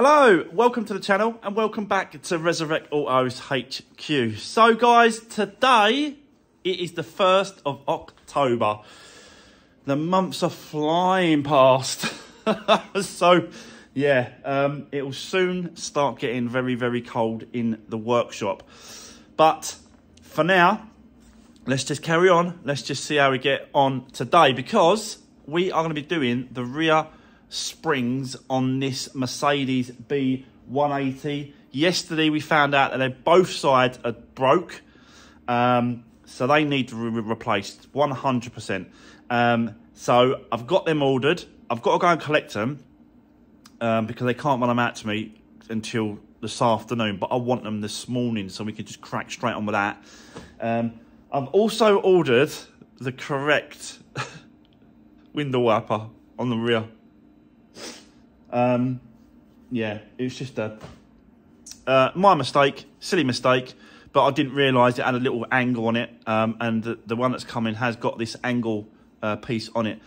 Hello, welcome to the channel and welcome back to Resurwreck Autos HQ. So guys, today it is the 1st of October. The months are flying past. So yeah, it will soon start getting very, very cold in the workshop. But for now, let's just carry on. Let's just see how we get on today, because we are going to be doing the rear springs on this Mercedes B180. Yesterday we found out that both sides are broke, so they need to be replaced 100%. So I've got them ordered. I've got to go and collect them because they can't run them out to me until this afternoon, but I want them this morning so we can just crack straight on with that. I've also ordered the correct window wiper on the rear. Yeah, it was just my mistake, silly mistake, but I didn't realise it had a little angle on it, and the one that's coming has got this angle piece on it.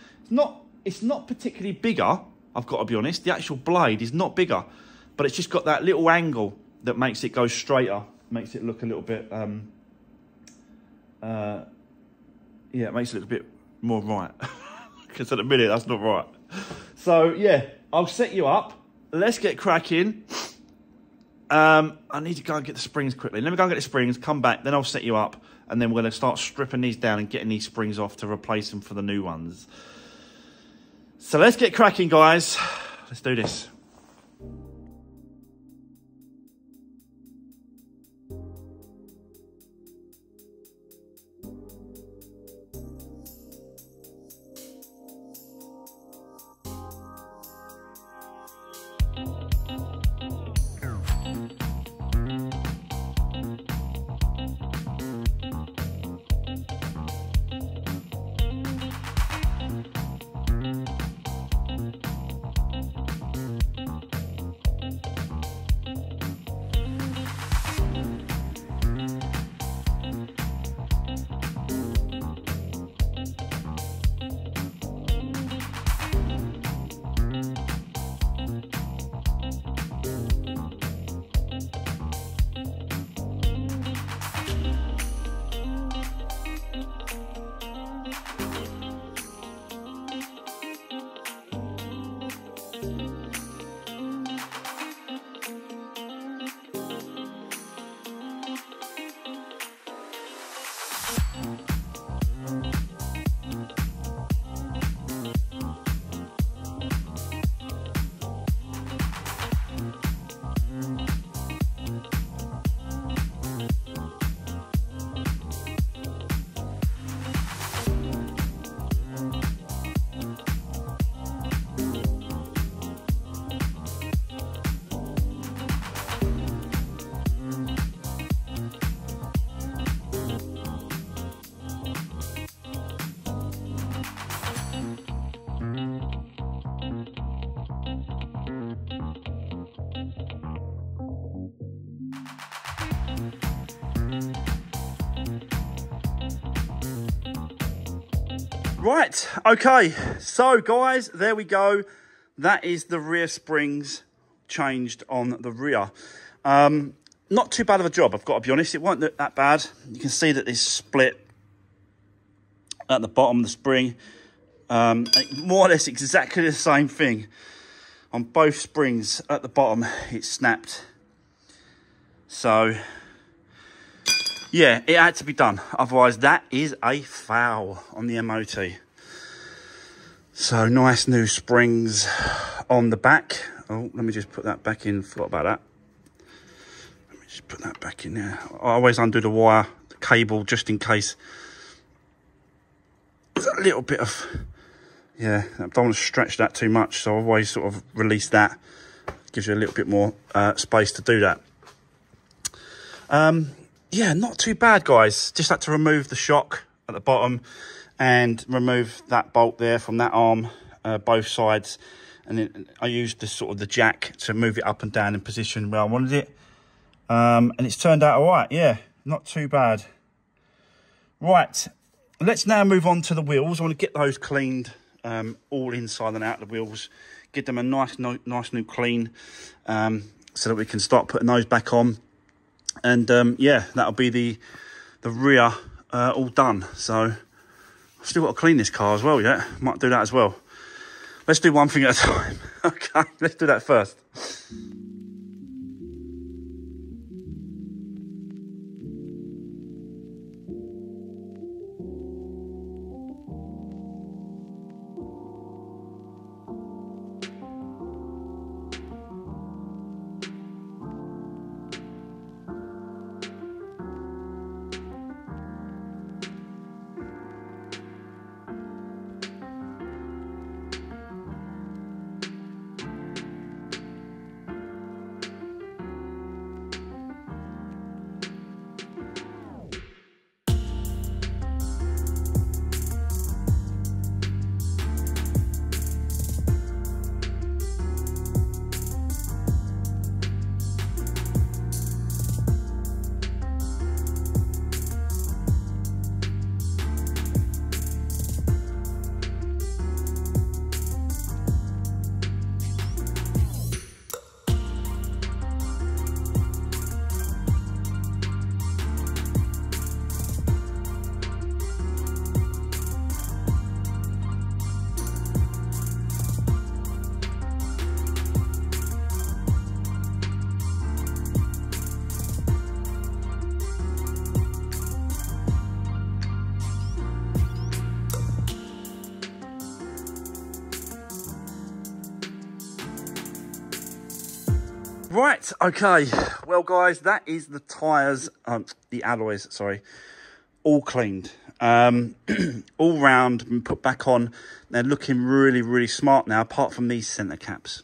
It's not particularly bigger, I've got to be honest. The actual blade is not bigger, but it's just got that little angle that makes it go straighter, makes it look a little bit, yeah, it makes it look a bit more right, because at the minute that's not right. So yeah, I'll set you up. Let's get cracking. I need to go and get the springs quickly. Let me go and get the springs, come back, then I'll set you up, and then we're going to start stripping these down and getting these springs off to replace them for the new ones. So let's get cracking, guys. Let's do this. Right, okay, so guys, there we go. That is the rear springs changed on the rear. Not too bad of a job, I've got to be honest. It won't look that bad. You can see that it's split at the bottom of the spring. More or less exactly the same thing. On both springs at the bottom, it's snapped. So yeah, it had to be done. Otherwise, that is a foul on the MOT. So nice new springs on the back. Oh, let me just put that back in. Forgot about that. Let me just put that back in there. I always undo the wire, the cable, just in case. There's a little bit of, yeah, I don't want to stretch that too much. So I always sort of release that. Gives you a little bit more space to do that. Yeah, not too bad, guys. Just had to remove the shock at the bottom and remove that bolt there from that arm, both sides. And then I used this sort of the jack to move it up and down in position where I wanted it. And it's turned out all right. Yeah, not too bad. Right, let's now move on to the wheels. I want to get those cleaned, all inside and out the wheels. give them a nice new clean, so that we can start putting those back on. And yeah, that'll be the rear all done. So I've still got to clean this car as well yet. Might do that as well. Let's do one thing at a time. Okay, let's do that first. Right, okay, well guys, that is the tyres, the alloys, sorry, all cleaned, all round and put back on. They're looking really smart now, apart from these centre caps.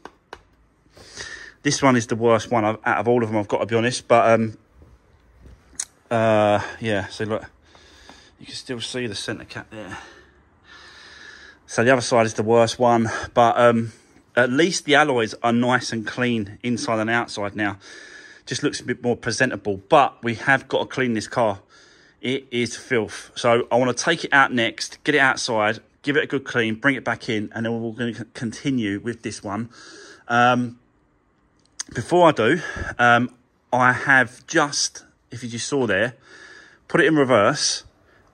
This one is the worst one out of all of them, I've got to be honest, but yeah, so look, you can still see the centre cap there. So the other side is the worst one, but at least the alloys are nice and clean inside and outside now. Just looks a bit more presentable, but we have got to clean this car. It is filth. So I want to take it out next, get it outside, give it a good clean, bring it back in, and then we're going to continue with this one. Before I do, I have just, if you just saw there, put it in reverse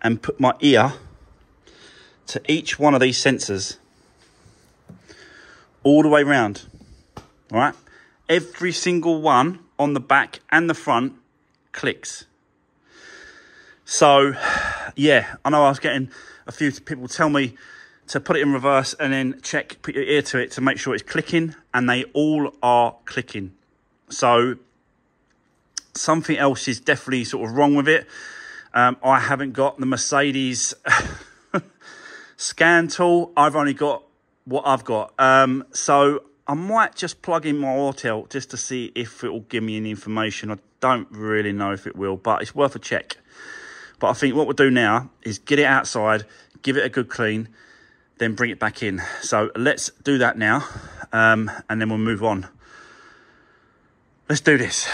and put my ear to each one of these sensors all the way round. All right, every single one on the back and the front clicks. So yeah, I know I was getting a few people tell me to put it in reverse and then check, put your ear to it to make sure it's clicking, and they all are clicking. So something else is definitely sort of wrong with it. I haven't got the Mercedes scan tool. I've only got what I've got. So I might just plug in my Autel just to see if it will give me any information. I don't really know if it will, but it's worth a check. But I think what we'll do now is get it outside, give it a good clean, then bring it back in. So let's do that now, and then we'll move on. Let's do this.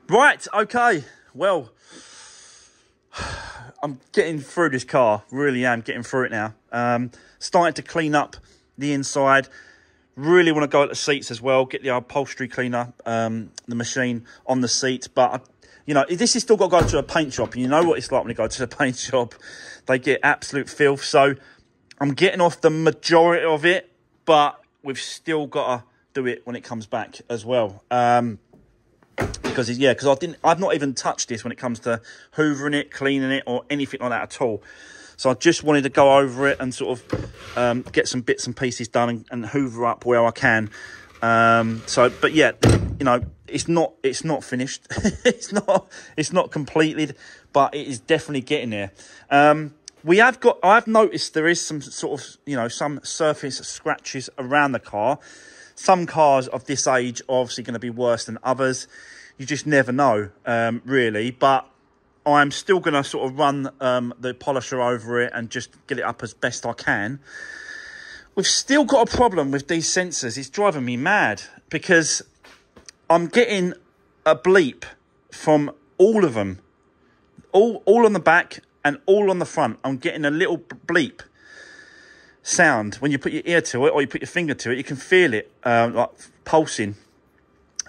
Right, okay. Well, I'm getting through this car. Really am getting through it now. Starting to clean up the inside. Really want to go at the seats as well. Get the upholstery cleaner, the machine on the seats. But, you know, this has still got to go to a paint shop. And you know what it's like when you go to the paint shop. They get absolute filth. So I'm getting off the majority of it. But we've still got to do it when it comes back as well. Because I've not even touched this when it comes to hoovering it, cleaning it, or anything like that at all. So I just wanted to go over it and sort of get some bits and pieces done and hoover up where I can. But yeah, you know, it's not finished. it's not completed, but it is definitely getting there. I've noticed there is some sort of, you know, some surface scratches around the car. Some cars of this age are obviously going to be worse than others. You just never know, really. But I'm still going to sort of run the polisher over it and just get it up as best I can. We've still got a problem with these sensors. It's driving me mad because I'm getting a bleep from all of them. All on the back and all on the front. I'm getting a little bleep sound. When you put your ear to it or you put your finger to it, you can feel it like pulsing.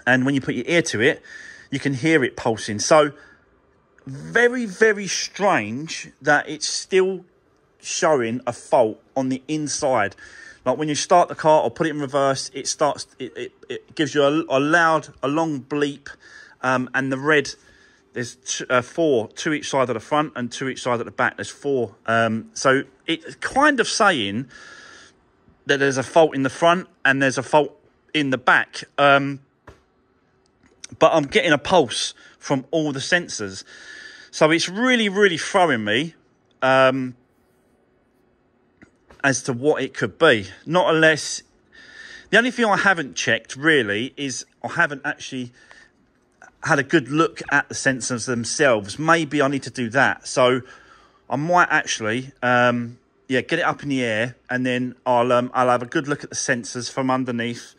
And when you put your ear to it, you can hear it pulsing. So very, very strange that it's still showing a fault on the inside. Like when you start the car or put it in reverse, it gives you a long bleep, and the red, there's four, two each side of the front and two each side of the back. There's four. So it's kind of saying that there's a fault in the front and there's a fault in the back. But I'm getting a pulse from all the sensors. So it's really, really throwing me as to what it could be. Not unless... The only thing I haven't checked, really, is I haven't actually had a good look at the sensors themselves. Maybe I need to do that. So I might actually, get it up in the air, and then I'll have a good look at the sensors from underneath.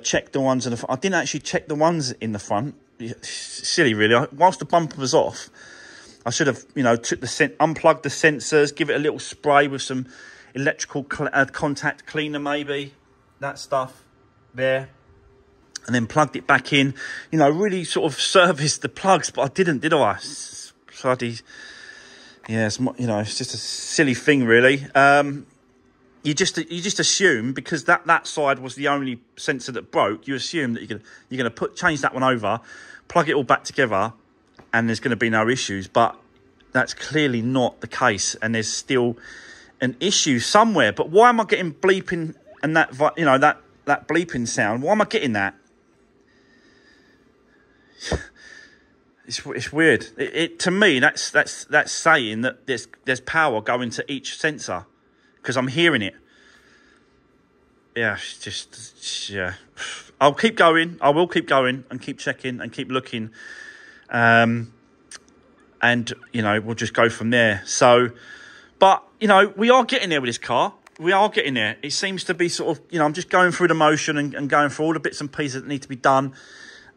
Check the ones in the front. I didn't actually check the ones in the front. Silly, really. Whilst the bumper was off, I should have, you know, unplugged the sensors, give it a little spray with some electrical contact cleaner, maybe that stuff there, and then plugged it back in. You know, really sort of serviced the plugs, but I didn't, did I? Bloody, yeah. It's just a silly thing, really. You just assume, because that side was the only sensor that broke, you assume that you're gonna change that one over, plug it all back together, and there's gonna be no issues. But that's clearly not the case, and there's still an issue somewhere. But why am I getting bleeping and that bleeping sound? Why am I getting that? It's weird. To me, that's saying that there's power going to each sensor, because I'm hearing it. Yeah, yeah. I'll keep going. I will keep going and keep checking and keep looking. And, you know, we'll just go from there. So, but, you know, we are getting there with this car. We are getting there. It seems to be sort of, you know, I'm just going through the motion and going through all the bits and pieces that need to be done.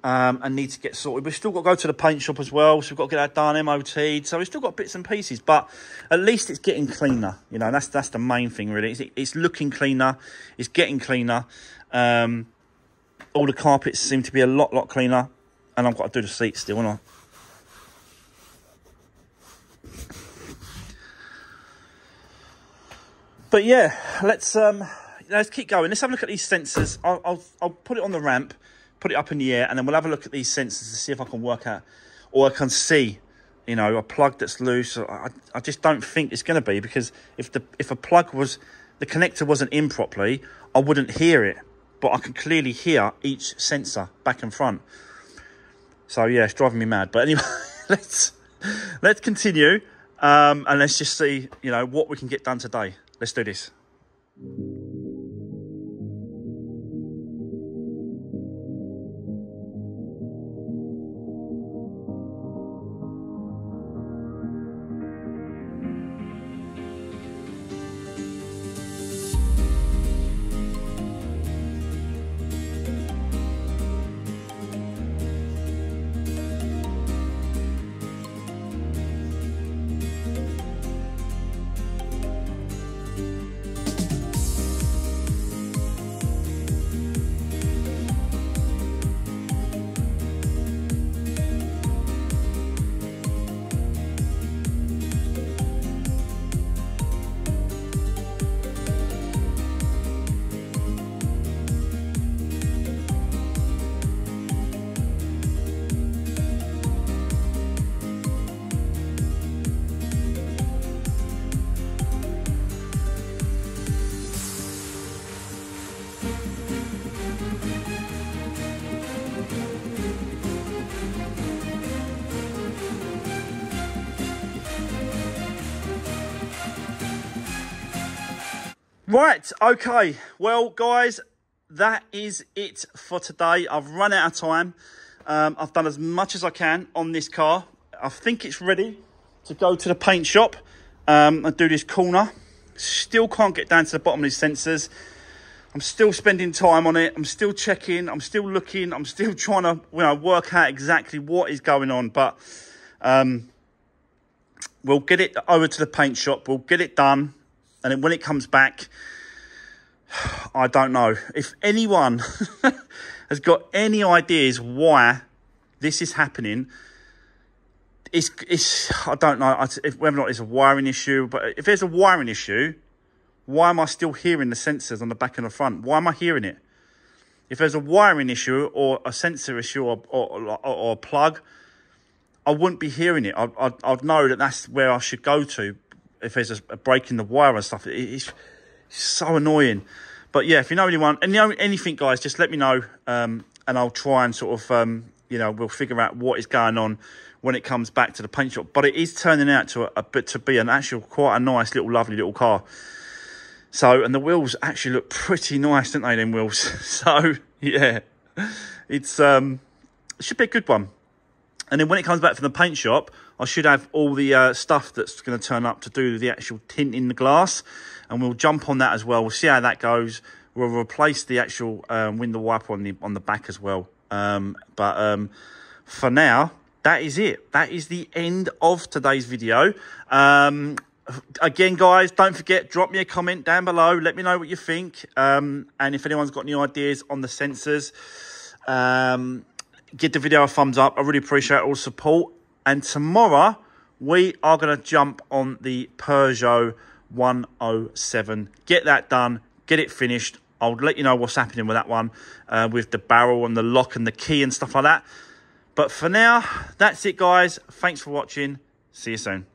And need to get sorted. We've still got to go to the paint shop as well, so we've got to get that done, MOT'd. So we've still got bits and pieces, but at least it's getting cleaner. You know, that's the main thing, really. It's looking cleaner. It's getting cleaner. All the carpets seem to be a lot cleaner, and I've got to do the seats still, haven't I? But yeah, let's keep going. Let's have a look at these sensors. I'll put it on the ramp, put it up in the air, and then we'll have a look at these sensors to see if I can work out, or I can see, you know, a plug that's loose. I just don't think it's going to be, because if a plug was, the connector wasn't in properly, I wouldn't hear it, but I can clearly hear each sensor back and front. So yeah, it's driving me mad. But anyway, let's continue, and let's just see, you know, what we can get done today. Let's do this. Right, okay. Well, guys, that is it for today. I've run out of time. I've done as much as I can on this car. I think it's ready to go to the paint shop and do this corner. Still can't get down to the bottom of these sensors. I'm still spending time on it. I'm still checking. I'm still looking. I'm still trying to work out exactly what is going on. But we'll get it over to the paint shop. We'll get it done. And then when it comes back, I don't know. If anyone has got any ideas why this is happening, I don't know whether or not it's a wiring issue. But if there's a wiring issue, why am I still hearing the sensors on the back and the front? Why am I hearing it? If there's a wiring issue or a sensor issue or a plug, I wouldn't be hearing it. I'd know that that's where I should go to if there's a break in the wire and stuff. It's so annoying. But yeah, if you know anyone, and you know anything, guys, just let me know, and I'll try and sort of, we'll figure out what is going on when it comes back to the paint shop. But it is turning out to be an actual quite a nice little, lovely little car. So, and the wheels actually look pretty nice, don't they, them wheels? So, yeah, it should be a good one. And then when it comes back from the paint shop, I should have all the stuff that's going to turn up to do the actual tint in the glass. And we'll jump on that as well. We'll see how that goes. We'll replace the actual window wiper on the back as well. But for now, that is it. That is the end of today's video. Again, guys, don't forget, drop me a comment down below. Let me know what you think. And if anyone's got any ideas on the sensors, give the video a thumbs up. I really appreciate all the support. And tomorrow, we are going to jump on the Peugeot 107. Get that done. Get it finished. I'll let you know what's happening with that one, with the barrel and the lock and the key and stuff like that. But for now, that's it, guys. Thanks for watching. See you soon.